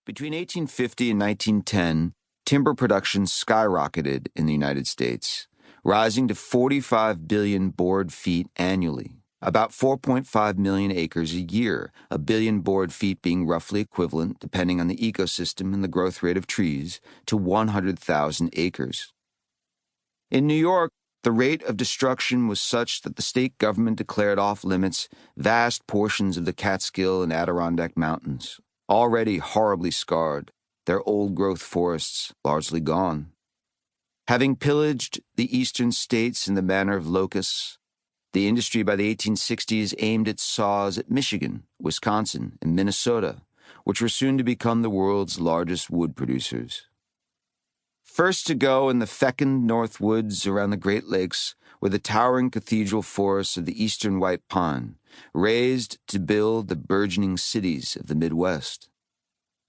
Between 1850 and 1910, timber production skyrocketed in the United States, rising to 45 billion board feet annually, about 4.5 million acres a year, a billion board feet being roughly equivalent, depending on the ecosystem and the growth rate of trees, to 100,000 acres. In New York, the rate of destruction was such that the state government declared off-limits vast portions of the Catskill and Adirondack Mountains, already horribly scarred, their old-growth forests largely gone. Having pillaged the eastern states in the manner of locusts, the industry by the 1860s aimed its saws at Michigan, Wisconsin, and Minnesota, which were soon to become the world's largest wood producers. First to go in the fecund north woods around the Great Lakes were the towering cathedral forests of the eastern white pine, raised to build the burgeoning cities of the Midwest.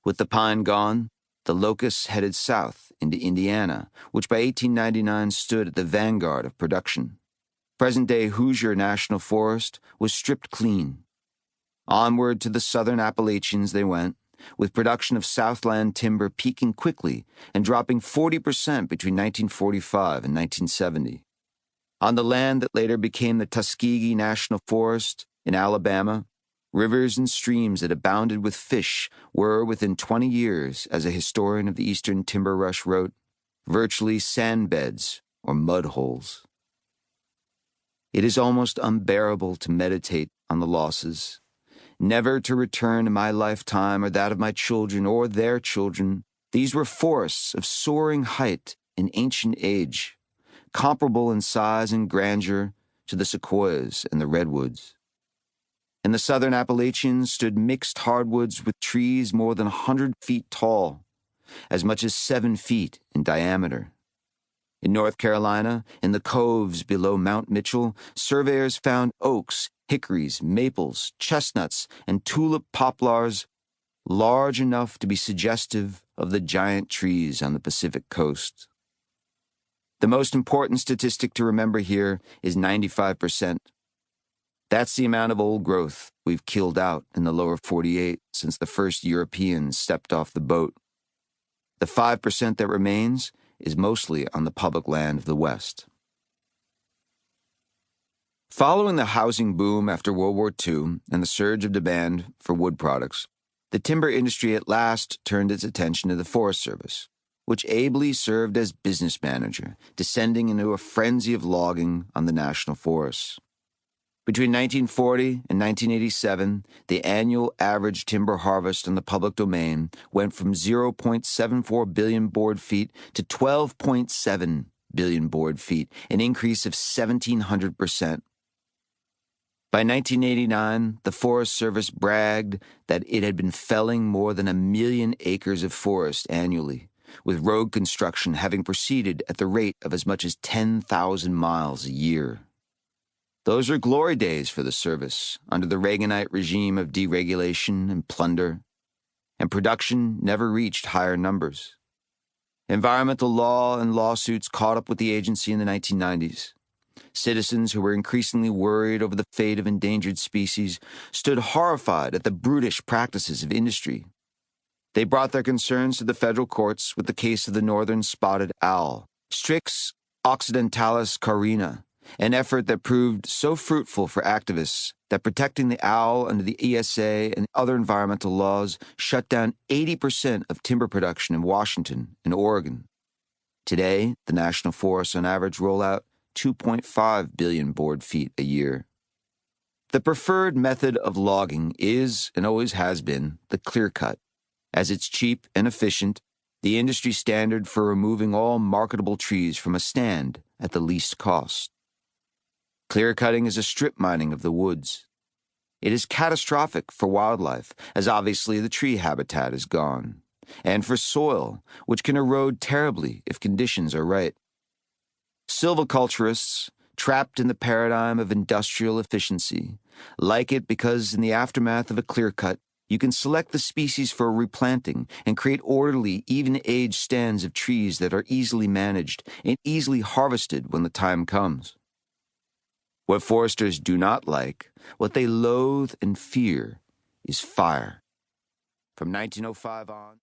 With the pine gone, the locusts headed south into Indiana, which by 1899 stood at the vanguard of production. Present-day Hoosier National Forest was stripped clean. Onward to the southern Appalachians they went, with production of Southland timber peaking quickly and dropping 40% between 1945 and 1970. On the land that later became the Tuskegee National Forest in Alabama, rivers and streams that abounded with fish were, within 20 years, as a historian of the Eastern Timber Rush wrote, virtually sandbeds or mud holes. It is almost unbearable to meditate on the losses, never to return in my lifetime or that of my children or their children. These were forests of soaring height in ancient age, comparable in size and grandeur to the sequoias and the redwoods. In the southern Appalachians stood mixed hardwoods with trees more than 100 feet tall, as much as 7 feet in diameter. In North Carolina, in the coves below Mount Mitchell, surveyors found oaks, hickories, maples, chestnuts, and tulip poplars large enough to be suggestive of the giant trees on the Pacific coast. The most important statistic to remember here is 95%. That's the amount of old growth we've killed out in the lower 48 since the first Europeans stepped off the boat. The 5% that remains is mostly on the public land of the West. Following the housing boom after World War II and the surge of demand for wood products, the timber industry at last turned its attention to the Forest Service, which ably served as business manager, descending into a frenzy of logging on the national forests. Between 1940 and 1987, the annual average timber harvest in the public domain went from 0.74 billion board feet to 12.7 billion board feet, an increase of 1,700%. By 1989, the Forest Service bragged that it had been felling more than 1 million acres of forest annually, with road construction having proceeded at the rate of as much as 10,000 miles a year. Those are glory days for the service under the Reaganite regime of deregulation and plunder, and production never reached higher numbers. Environmental law and lawsuits caught up with the agency in the 1990s. Citizens who were increasingly worried over the fate of endangered species stood horrified at the brutish practices of industry. They brought their concerns to the federal courts with the case of the northern spotted owl, Strix occidentalis carina, an effort that proved so fruitful for activists that protecting the owl under the ESA and other environmental laws shut down 80% of timber production in Washington and Oregon. Today, the national forests on average roll out 2.5 billion board feet a year. The preferred method of logging is, and always has been, the clear cut, as it's cheap and efficient, the industry standard for removing all marketable trees from a stand at the least cost. Clear cutting is a strip mining of the woods. It is catastrophic for wildlife, as obviously the tree habitat is gone, and for soil, which can erode terribly if conditions are right. Silviculturists, trapped in the paradigm of industrial efficiency, like it because in the aftermath of a clear cut, you can select the species for replanting and create orderly, even-aged stands of trees that are easily managed and easily harvested when the time comes. What foresters do not like, what they loathe and fear, is fire. From 1905 on...